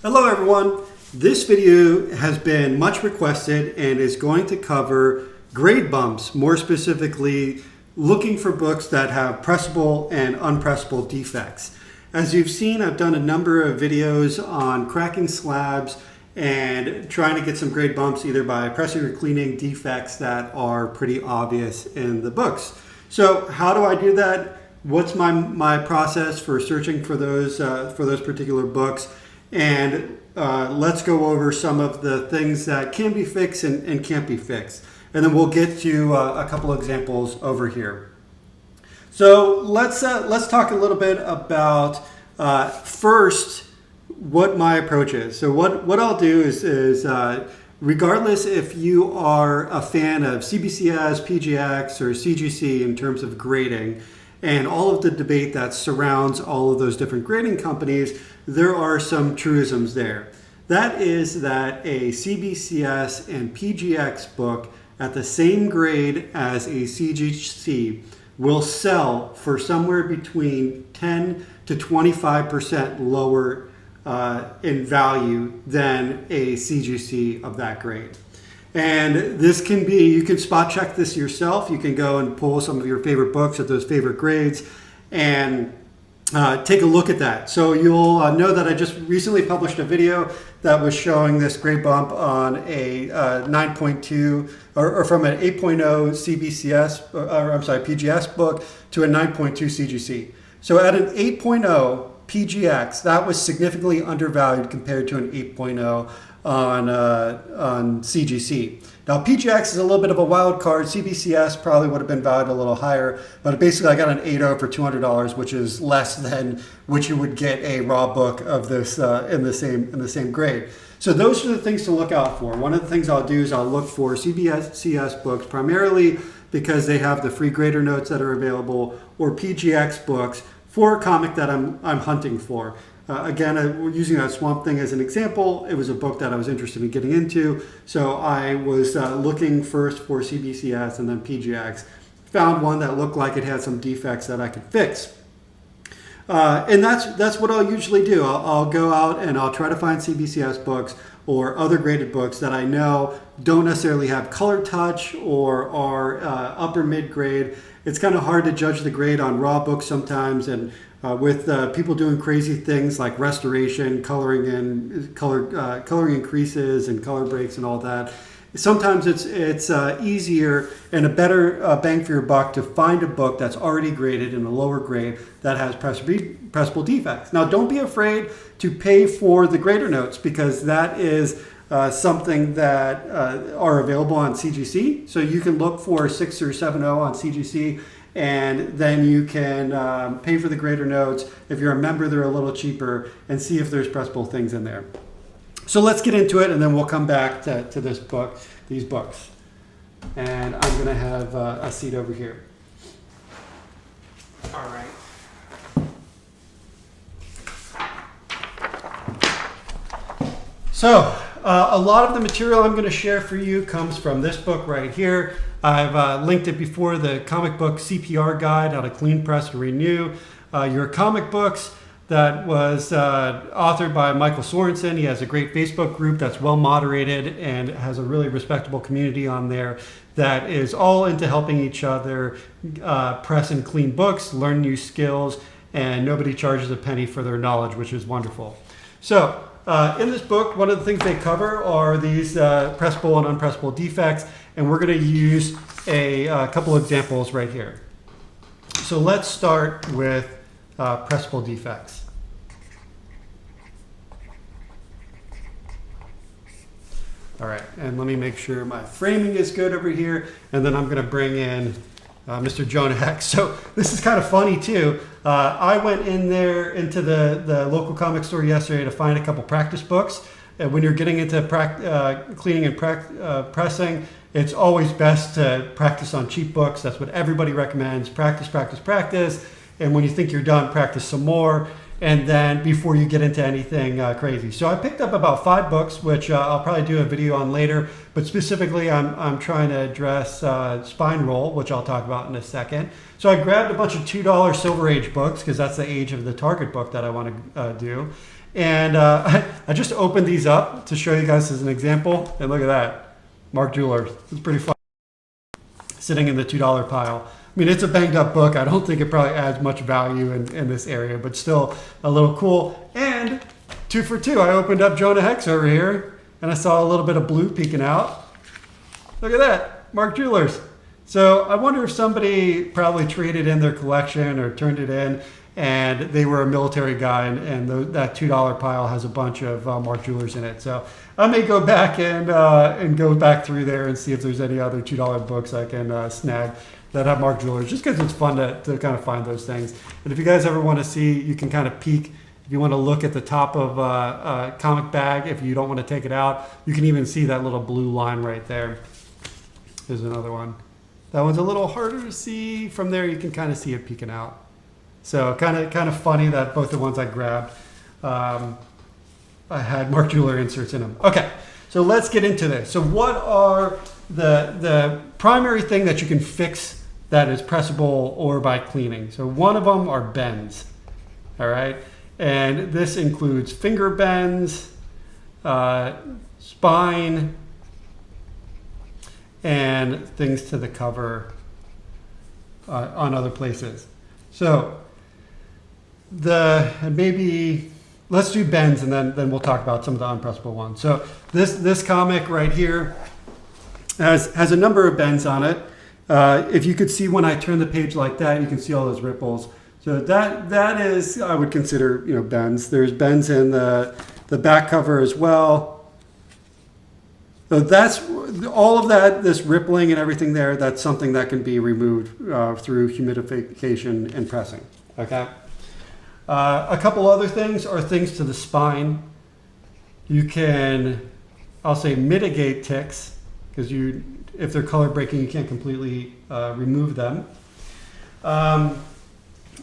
Hello everyone. This video has been much requested and is going to cover grade bumps, more specifically looking for books that have pressable and unpressable defects. As you've seen, I've done a number of videos on cracking slabs and trying to get some grade bumps either by pressing or cleaning defects that are pretty obvious in the books. So how do I do that? What's my process for searching for those particular books? And let's go over some of the things that can be fixed and can't be fixed. And then we'll get to a couple examples over here. So let's talk a little bit about first what my approach is. So what I'll do is regardless if you are a fan of CBCS, PGX, or CGC in terms of grading, and all of the debate that surrounds all of those different grading companies, there are some truisms there. That is that a CBCS and PGX book at the same grade as a CGC will sell for somewhere between 10 to 25% lower in value than a CGC of that grade. And this can be, you can spot check this yourself. You can go and pull some of your favorite books at those favorite grades and take a look at that. So you'll know that I just recently published a video that was showing this grade bump on a 9.2 or from an 8.0 CBCS, or I'm sorry, PGS book to a 9.2 CGC. So at an 8.0 PGX, that was significantly undervalued compared to an 8.0 on CGC. Now PGX is a little bit of a wild card. CBCS probably would have been valued a little higher, but basically I got an 8.0 for $200, which is less than what you would get a raw book of this in the same grade. So those are the things to look out for. One of the things I'll do is I'll look for CBCS books primarily because they have the free grader notes that are available, or PGX books for a comic that I'm hunting for. Again, we're using that Swamp Thing as an example. It was a book that I was interested in getting into, so I was looking first for CBCS and then PGX. Found one that looked like it had some defects that I could fix. And that's what I'll usually do. I'll go out and I'll try to find CBCS books or other graded books that I know don't necessarily have color touch or are upper mid grade. It's kind of hard to judge the grade on raw books sometimes, and with people doing crazy things like restoration, coloring increases and color breaks and all that. Sometimes it's easier and a better bang for your buck to find a book that's already graded in a lower grade that has pressable defects. Now, don't be afraid to pay for the grader notes, because that is something that are available on CGC. So you can look for 6 or 7.0 on CGC, and then you can pay for the grader notes. If you're a member, they're a little cheaper, and see if there's pressable things in there. So let's get into it, and then we'll come back to this book, these books. And I'm going to have a seat over here. All right. So a lot of the material I'm going to share for you comes from this book right here. I've linked it before, the comic book CPR guide, how to clean, press, and renew your comic books. That was authored by Michael Sorensen. He has a great Facebook group that's well moderated and has a really respectable community on there that is all into helping each other press and clean books, learn new skills, and nobody charges a penny for their knowledge, which is wonderful. So in this book, one of the things they cover are these pressable and unpressable defects, and we're going to use a couple examples right here. So let's start with pressable defects. All right, and let me make sure my framing is good over here, and then I'm going to bring in Mr. Jonah Hex. So this is kind of funny too. I went in there into the local comic store yesterday to find a couple practice books. And when you're getting into cleaning and pressing, it's always best to practice on cheap books. That's what everybody recommends. Practice, practice, practice. And when you think you're done, practice some more. And then before you get into anything crazy. So I picked up about 5 books, which I'll probably do a video on later. But specifically, I'm trying to address spine roll, which I'll talk about in a second. So I grabbed a bunch of $2 Silver Age books, because that's the age of the target book that I want to do. And I just opened these up to show you guys as an example. And look at that, Mark Jewelers. It's pretty fun. Sitting in the $2 pile. I mean, it's a banged up book. I don't think it probably adds much value in this area, but still a little cool. And 2 for 2. I opened up Jonah Hex over here and I saw a little bit of blue peeking out. Look at that, Mark Jewelers. So I wonder if somebody probably traded in their collection or turned it in and they were a military guy and that $2 pile has a bunch of Mark Jewelers in it. So I may go back and go back through there and see if there's any other $2 books I can snag that have Mark Jewelers, just because it's fun to kind of find those things. And if you guys ever want to see, you can kind of peek. If you want to look at the top of a comic bag, if you don't want to take it out, you can even see that little blue line right there. There's another one. That one's a little harder to see. From there, you can kind of see it peeking out. So kind of funny that both the ones I grabbed, I had Mark Jeweler inserts in them. Okay, so let's get into this. So what are the primary thing that you can fix that is pressable or by cleaning? So one of them are bends, all right? And this includes finger bends, spine, and things to the cover on other places. So maybe let's do bends and then we'll talk about some of the unpressable ones. So this comic right here has a number of bends on it. If you could see when I turn the page like that, you can see all those ripples. So that is, I would consider, bends. There's bends in the back cover as well. So that's all of that, this rippling and everything there, that's something that can be removed through humidification and pressing, okay? A couple other things are things to the spine. You can, I'll say, mitigate ticks, because if they're color breaking, you can't completely remove them.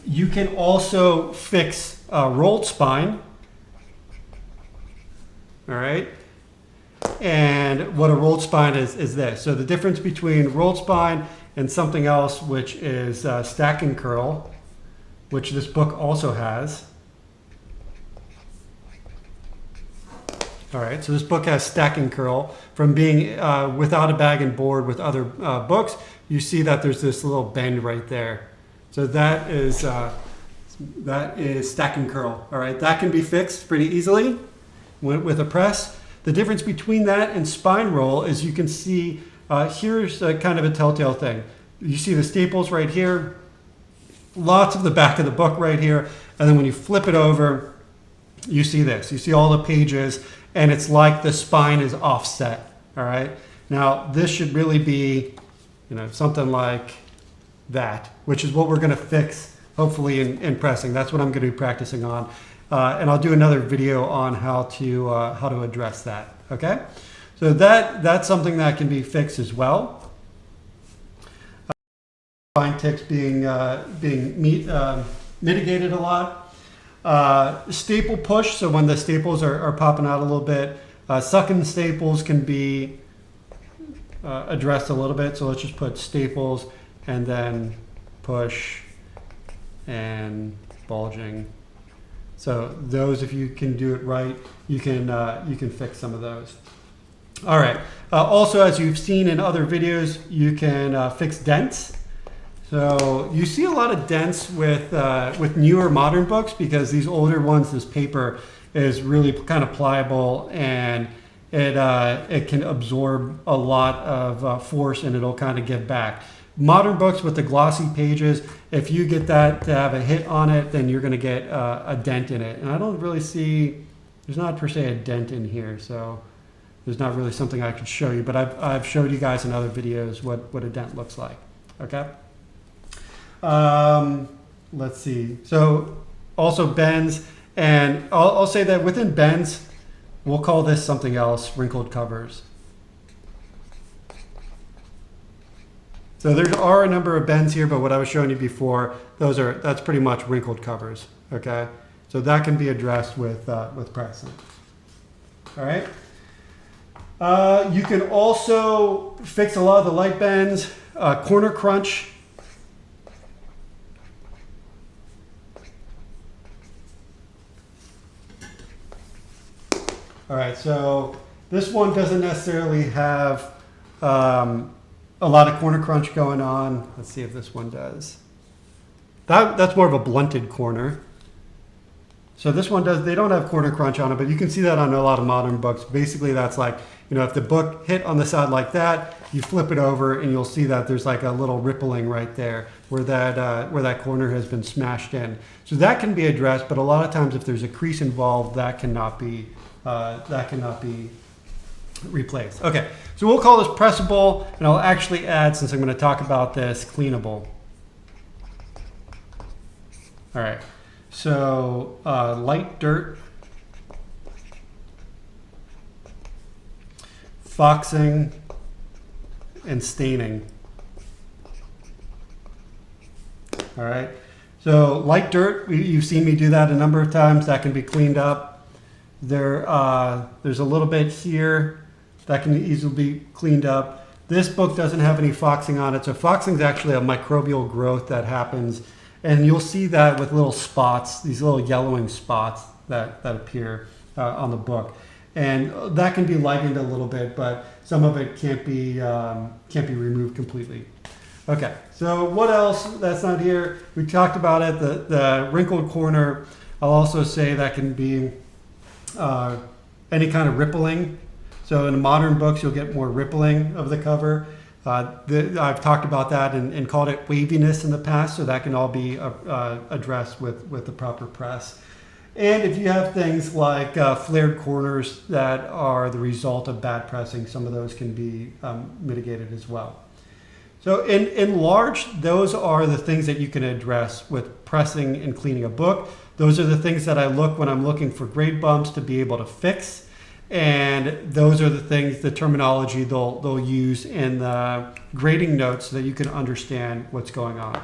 You can also fix rolled spine, all right? And what a rolled spine is this. So the difference between rolled spine and something else, which is stack and curl, which this book also has. All right, so this book has stack and curl. From being without a bag and board with other books, you see that there's this little bend right there. So that is stack and curl. All right, that can be fixed pretty easily with a press. The difference between that and spine roll is you can see, here's kind of a telltale thing. You see the staples right here, lots of the back of the book right here, and then when you flip it over, you see this. You see all the pages, and it's like the spine is offset, all right? Now, this should really be, something like that, which is what we're gonna fix, hopefully, in pressing. That's what I'm gonna be practicing on. And I'll do another video on how to address that, okay? So that's something that can be fixed as well. Spine ticks being mitigated a lot. Staple push, so when the staples are popping out a little bit, sucking staples can be addressed a little bit. So let's just put staples and then push and bulging. So those, if you can do it right, you can fix some of those. All right. Also, as you've seen in other videos, you can fix dents. So you see a lot of dents with newer modern books, because these older ones, this paper is really kind of pliable, and it can absorb a lot of force, and it'll kind of give back. Modern books with the glossy pages, if you get that to have a hit on it, then you're going to get a dent in it. And I don't really see, there's not per se a dent in here, so there's not really something I could show you, but I've showed you guys in other videos what a dent looks like, okay? Let's see. So also bends, and I'll say that within bends, we'll call this something else, wrinkled covers. So there are a number of bends here, but what I was showing you before, that's pretty much wrinkled covers, okay? So that can be addressed with pressing. All right. You can also fix a lot of the light bends, corner crunch. All right, so this one doesn't necessarily have a lot of corner crunch going on. Let's see if this one does. That's more of a blunted corner. So this one does, they don't have corner crunch on it, but you can see that on a lot of modern books. Basically that's like, you know, if the book hit on the side like that, you flip it over and you'll see that there's like a little rippling right there where that corner has been smashed in. So that can be addressed, but a lot of times if there's a crease involved, that cannot be replaced. Okay, so we'll call this pressable, and I'll actually add, since I'm going to talk about this, cleanable. All right, so light dirt, foxing, and staining. All right, so light dirt, you've seen me do that a number of times. That can be cleaned up. There's a little bit here that can easily be cleaned up. This book doesn't have any foxing on it. So foxing is actually a microbial growth that happens, and you'll see that with little spots, these little yellowing spots that appear on the book. And that can be lightened a little bit, but some of it can't be removed completely. Okay, so what else that's not here? We talked about it, the wrinkled corner. I'll also say that can be any kind of rippling. So in modern books, you'll get more rippling of the cover. I've talked about that and called it waviness in the past, so that can all be addressed with the proper press. And if you have things like flared corners that are the result of bad pressing, some of those can be mitigated as well. So in large, those are the things that you can address with pressing and cleaning a book. Those are the things that I look when I'm looking for grade bumps to be able to fix. And those are the things, the terminology they'll use in the grading notes so that you can understand what's going on.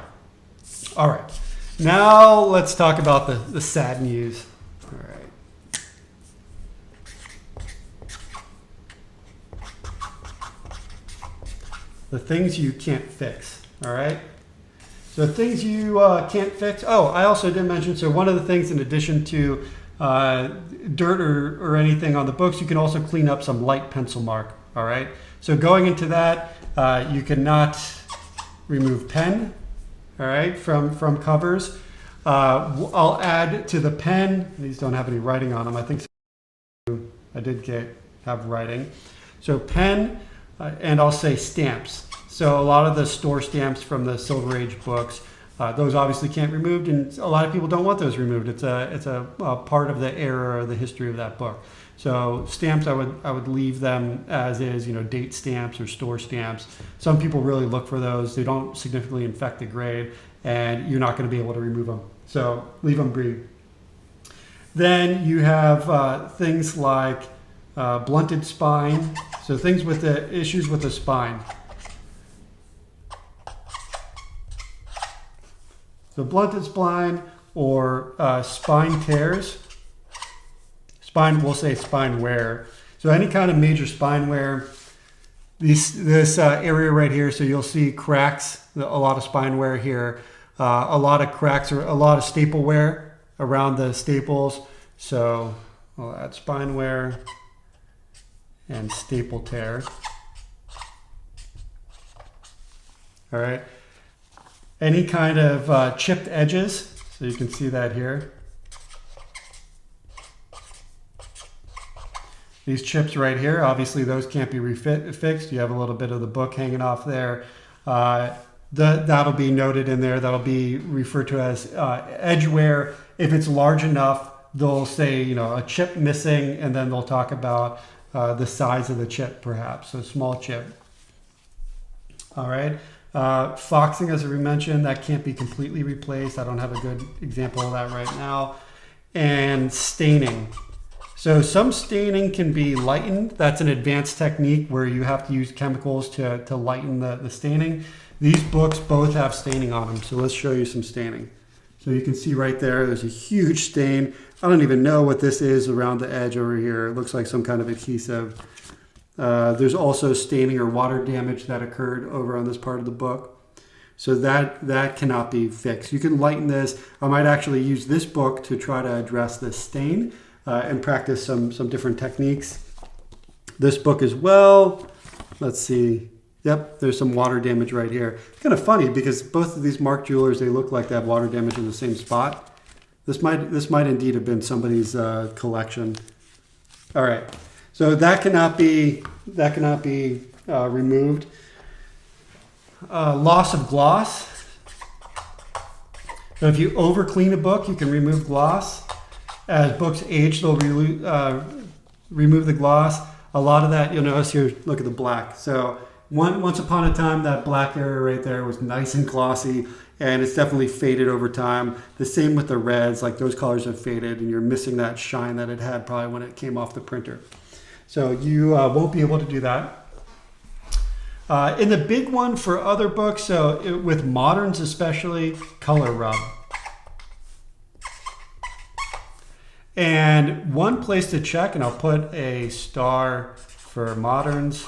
All right, now let's talk about the sad news. All right. The things you can't fix, all right? So things you can't fix. Oh, I also didn't mention, so one of the things in addition to dirt or anything on the books, you can also clean up some light pencil mark, all right? So going into that, you cannot remove pen, all right, from covers. I'll add to the pen, these don't have any writing on them, I think I did have writing. So pen, and I'll say stamps. So a lot of the store stamps from the Silver Age books, those obviously can't be removed, and a lot of people don't want those removed. It's a part of the era or the history of that book. So stamps, I would leave them as is, you know, date stamps or store stamps. Some people really look for those. They don't significantly infect the grade, and you're not going to be able to remove them. So leave them be. Then you have things like blunted spine. So things with the issues with the spine. So blunted spine or spine tears. Spine, we'll say spine wear. So any kind of major spine wear. This area right here, so you'll see cracks, a lot of spine wear here. A lot of cracks or a lot of staple wear around the staples. So I'll add spine wear and staple tear. All right. Any kind of chipped edges, so you can see that here. These chips right here, obviously those can't be fixed. You have a little bit of the book hanging off there. That'll be noted in there. That'll be referred to as edge wear. If it's large enough, they'll say, you know, a chip missing, and then they'll talk about the size of the chip perhaps, so small chip. All right. Foxing, as we mentioned, that can't be completely replaced. I don't have a good example of that right now. And staining. So some staining can be lightened. That's an advanced technique where you have to use chemicals to lighten the staining. These books both have staining on them. So let's show you some staining. So you can see right there's a huge stain. I don't even know what this is around the edge over here. It looks like some kind of adhesive. There's also staining or water damage that occurred over on this part of the book. So that cannot be fixed. You can lighten this. I might actually use this book to try to address this stain. and practice some different techniques. This book as well. Let's see. Yep, there's some water damage right here. It's kind of funny because both of these Mark Jewelers, they look like they have water damage in the same spot. This might indeed have been somebody's collection. All right, so that cannot be removed. Loss of gloss. So if you over clean a book, you can remove gloss. As books age, they'll remove the gloss. A lot of that, you'll notice here, look at the black. So once upon a time, that black area right there was nice and glossy, and it's definitely faded over time. The same with the reds, like those colors have faded, and you're missing that shine that it had probably when it came off the printer. So you won't be able to do that. In the big one for other books, so with moderns especially, color rub. And one place to check, and I'll put a star for moderns.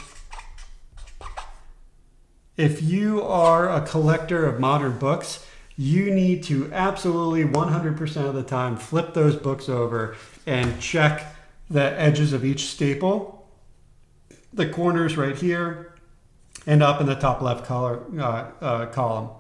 If you are a collector of modern books, you need to absolutely 100% of the time flip those books over and check the edges of each staple, the corners right here, and up in the top left column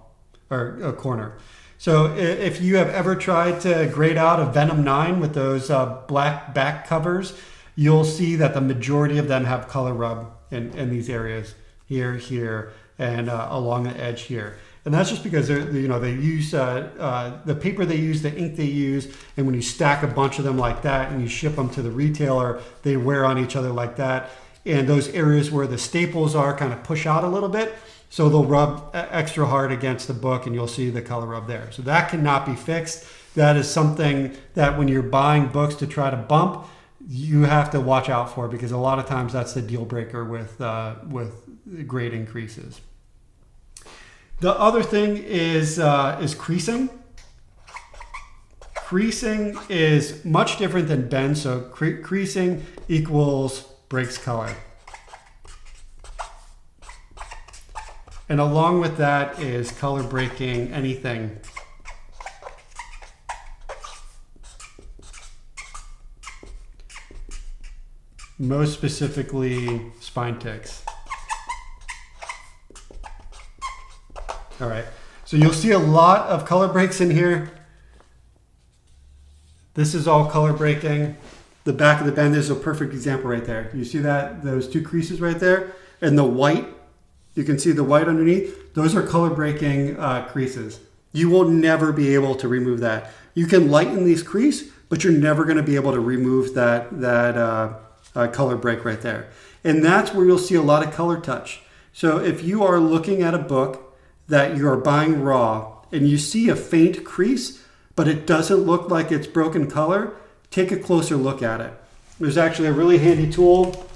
or corner. So if you have ever tried to grade out a Venom 9 with those black back covers, you'll see that the majority of them have color rub in these areas, here, and along the edge here. And that's just because they use the paper they use, the ink they use, and when you stack a bunch of them like that and you ship them to the retailer, they wear on each other like that. And those areas where the staples are kind of push out a little bit, so they'll rub extra hard against the book, and you'll see the color rub there. So that cannot be fixed. That is something that when you're buying books to try to bump, you have to watch out for, because a lot of times that's the deal breaker with grade increases. The other thing is creasing. Creasing is much different than bend. So creasing equals breaks color. And along with that is color breaking anything. Most specifically, spine ticks. All right, so you'll see a lot of color breaks in here. This is all color breaking. The back of the bend is a perfect example right there. You see that, those two creases right there? And the white, you can see the white underneath. Those are color breaking creases. You will never be able to remove that. You can lighten these creases, but you're never gonna be able to remove that color break right there. And that's where you'll see a lot of color touch. So if you are looking at a book that you are buying raw and you see a faint crease, but it doesn't look like it's broken color, take a closer look at it. There's actually a really handy tool.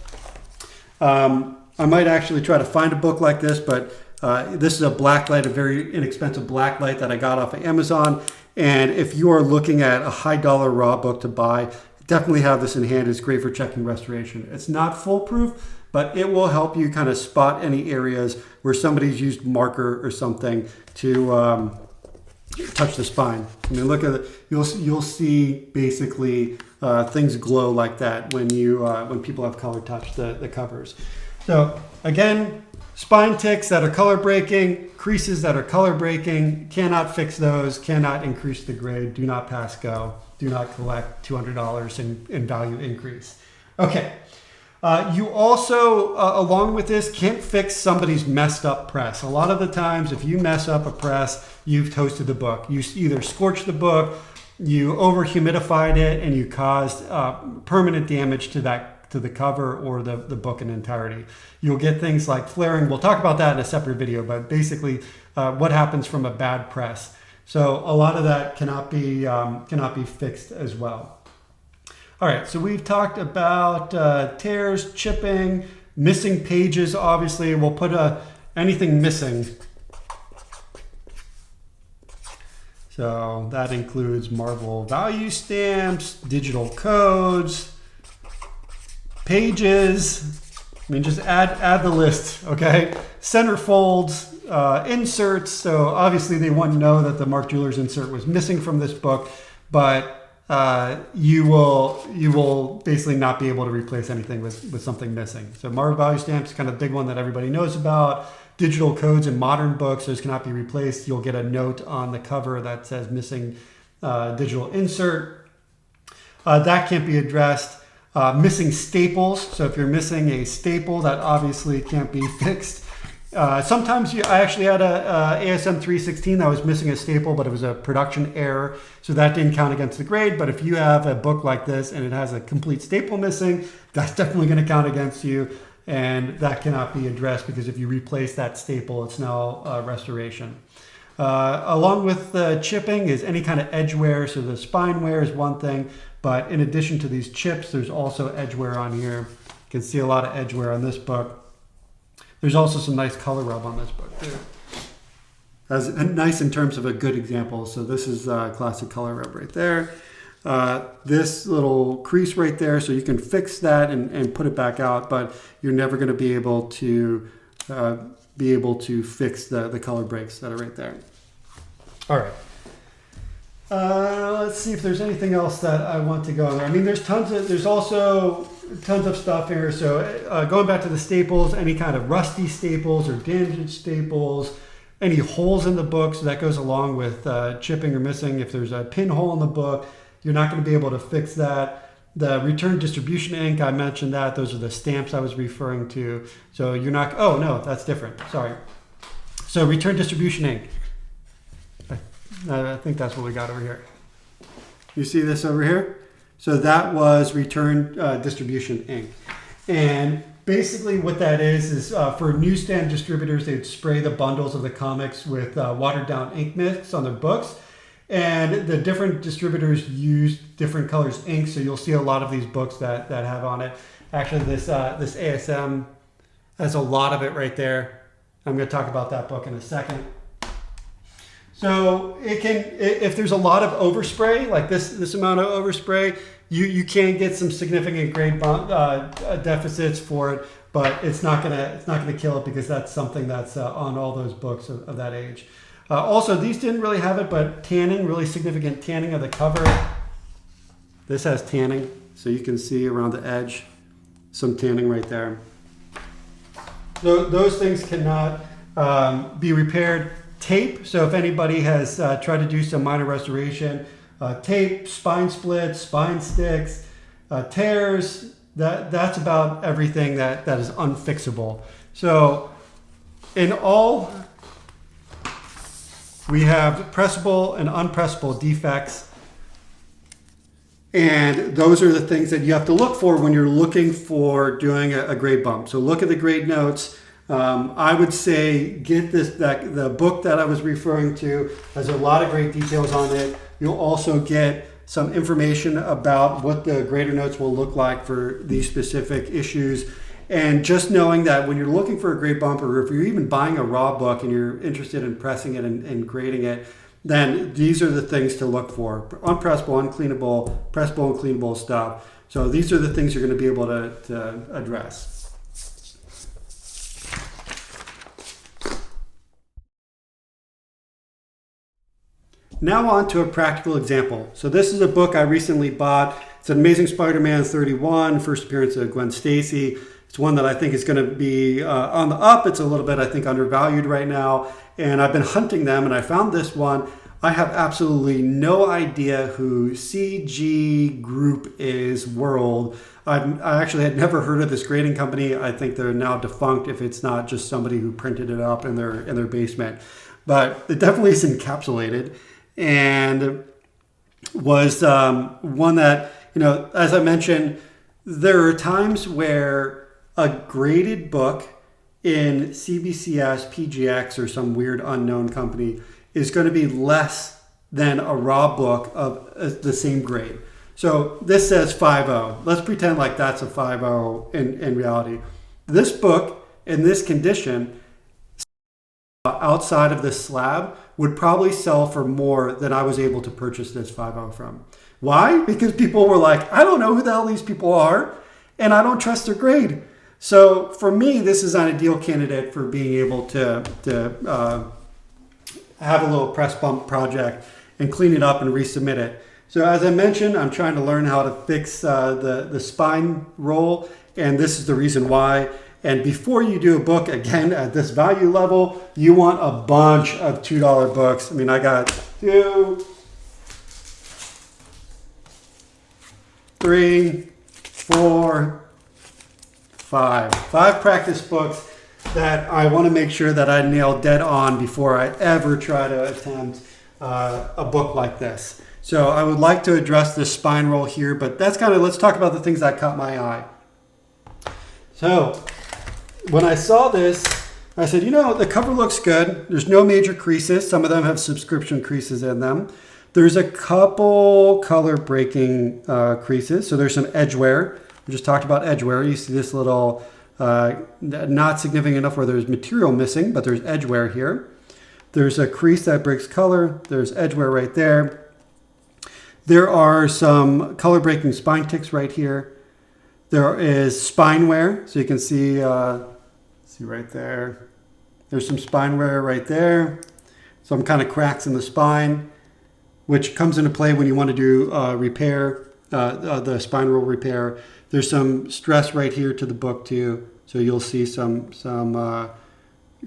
I might actually try to find a book like this, but this is a black light, a very inexpensive black light that I got off of Amazon. And if you are looking at a high dollar raw book to buy, definitely have this in hand. It's great for checking restoration. It's not foolproof, but it will help you kind of spot any areas where somebody's used marker or something to touch the spine. I mean, look at it. You'll see basically things glow like that when people have color touch the covers. So again, spine ticks that are color breaking, creases that are color breaking, cannot fix those, cannot increase the grade, do not pass go, do not collect $200 in value increase. Okay. You also, along with this, can't fix somebody's messed up press. A lot of the times, if you mess up a press, you've toasted the book. You either scorched the book, you over humidified it, and you caused permanent damage to the cover or the book in entirety. You'll get things like flaring. We'll talk about that in a separate video, but basically what happens from a bad press. So a lot of that cannot be fixed as well. All right, so we've talked about tears, chipping, missing pages. Obviously, we'll put anything missing. So that includes Marvel value stamps, digital codes, pages. I mean, just add the list, okay? Centerfolds, inserts. So obviously, they want to know that the Mark Jewelers insert was missing from this book, but you will basically not be able to replace anything with something missing. So mark value stamps is kind of the big one that everybody knows about. Digital codes in modern books, those cannot be replaced. You'll get a note on the cover that says missing digital insert. That can't be addressed. Missing staples. So if you're missing a staple, that obviously can't be fixed. Sometimes I actually had a ASM 316 that was missing a staple, but it was a production error, so that didn't count against the grade. But if you have a book like this and it has a complete staple missing, that's definitely going to count against you, and that cannot be addressed because if you replace that staple, it's now restoration. Along with the chipping is any kind of edge wear. So the spine wear is one thing, but in addition to these chips, there's also edge wear on here. You can see a lot of edge wear on this book. There's also some nice color rub on this book too. That's nice in terms of a good example. So this is classic color rub right there. This little crease right there, so you can fix that and put it back out, but you're never going to be able to fix the color breaks that are right there. All right. Let's see if there's anything else that I want to go over. I mean, there's also tons of stuff here. So going back to the staples, any kind of rusty staples or damaged staples, any holes in the book, so that goes along with chipping or missing. If there's a pinhole in the book, you're not going to be able to fix that. The return distribution ink, I mentioned that. Those are the stamps I was referring to. So you're not, oh no, that's different, sorry. So return distribution ink. I think that's what we got over here. You see this over here? So that was return distribution ink. And basically what that is for newsstand distributors, they'd spray the bundles of the comics with watered down ink mix on their books. And the different distributors use different colors ink. So you'll see a lot of these books that have on it. Actually, this ASM has a lot of it right there. I'm going to talk about that book in a second. So it can, if there's a lot of overspray, like this amount of overspray, you can get some significant grade deficits for it, but it's not gonna kill it because that's something that's on all those books of that age. Also, these didn't really have it, but tanning, really significant tanning of the cover. This has tanning, so you can see around the edge, some tanning right there. Those things cannot be repaired. Tape, so if anybody has tried to do some minor restoration, tape, spine splits, spine sticks, tears, that's about everything that is unfixable. So in all, we have pressable and unpressable defects. And those are the things that you have to look for when you're looking for doing a grade bump. So look at the grade notes. I would say get the book that I was referring to has a lot of great details on it. You'll also get some information about what the grader notes will look like for these specific issues. And just knowing that when you're looking for a grade bump, or if you're even buying a raw book and you're interested in pressing it and grading it, then these are the things to look for. Unpressable, uncleanable, pressable and cleanable stuff. So these are the things you're going to be able to address. Now on to a practical example. So this is a book I recently bought. It's an Amazing Spider-Man 31, first appearance of Gwen Stacy. It's one that I think is going to be on the up. It's a little bit, I think, undervalued right now. And I've been hunting them, and I found this one. I have absolutely no idea who CG Group is World. I actually had never heard of this grading company. I think they're now defunct if it's not just somebody who printed it up in their basement. But it definitely is encapsulated. And was one that, as I mentioned, there are times where a graded book in CBCS, PGX, or some weird unknown company is going to be less than a raw book of the same grade. So this says 5.0. Let's pretend like that's a 5.0 in reality. This book in this condition outside of this slab would probably sell for more than I was able to purchase this 5.0 from. Why? Because people were like, I don't know who the hell these people are, and I don't trust their grade. So for me, this is an ideal candidate for being able to have a little press bump project and clean it up and resubmit it. So as I mentioned, I'm trying to learn how to fix the spine roll, and this is the reason why. And before you do a book, again, at this value level, you want a bunch of $2 books. I mean, I got 2, 3, 4, 5 practice books that I want to make sure that I nail dead on before I ever try to attempt a book like this. So I would like to address this spine roll here, but that's kind of, let's talk about the things that caught my eye. So when I saw this, I said, you know, the cover looks good. There's no major creases. Some of them have subscription creases in them. There's a couple color breaking creases. So there's some edge wear. We just talked about edge wear. You see this little, not significant enough where there's material missing, but there's edge wear here. There's a crease that breaks color. There's edge wear right there. There are some color breaking spine ticks right here. There is spine wear. So you can see, see right there. There's some spine wear right there. Some kind of cracks in the spine, which comes into play when you want to do repair, the spine roll repair. There's some stress right here to the book too. So you'll see some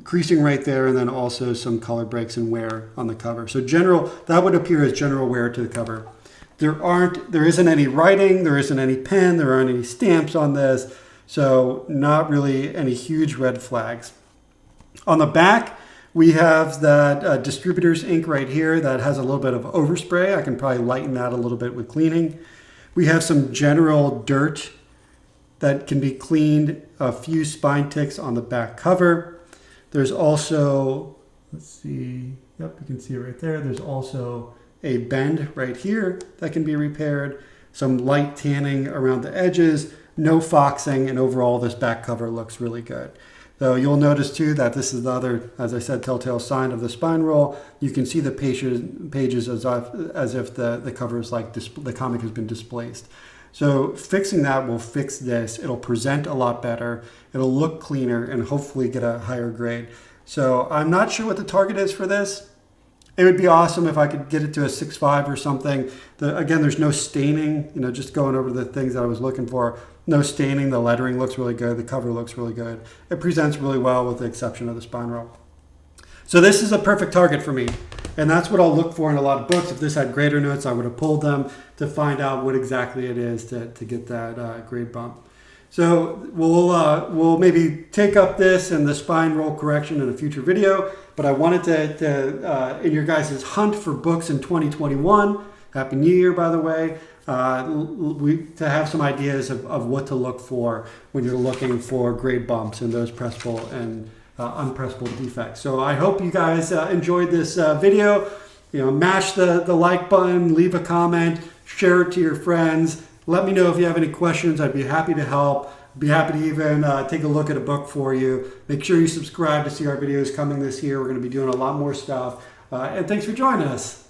creasing right there, and then also some color breaks and wear on the cover. So general, that would appear as general wear to the cover. There isn't any writing, there isn't any pen, there aren't any stamps on this. So not really any huge red flags. On the back, we have that distributor's ink right here that has a little bit of overspray. I can probably lighten that a little bit with cleaning. We have some general dirt that can be cleaned, a few spine ticks on the back cover. There's also, let's see, yep, you can see it right there. There's also a bend right here that can be repaired. Some light tanning around the edges, no foxing, and overall this back cover looks really good. Though you'll notice too that this is the other, as I said, telltale sign of the spine roll. You can see the pages as if the cover is like the comic has been displaced. So fixing that will fix this. It'll present a lot better. It'll look cleaner and hopefully get a higher grade. So I'm not sure what the target is for this. It would be awesome if I could get it to a 6.5 or something. Again, there's no staining, you know, just going over the things that I was looking for. No staining, the lettering looks really good, the cover looks really good. It presents really well with the exception of the spine roll. So this is a perfect target for me. And that's what I'll look for in a lot of books. If this had grader notes, I would have pulled them to find out what exactly it is to get that grade bump. So we'll maybe take up this and the spine roll correction in a future video, but I wanted to in your guys' hunt for books in 2021, Happy New Year, by the way, to have some ideas of what to look for when you're looking for grade bumps and those pressable and unpressable defects. So I hope you guys enjoyed this video. You know, mash the like button, leave a comment, share it to your friends. Let me know if you have any questions. I'd be happy to help. I'd be happy to even take a look at a book for you. Make sure you subscribe to see our videos coming this year. We're going to be doing a lot more stuff. And thanks for joining us.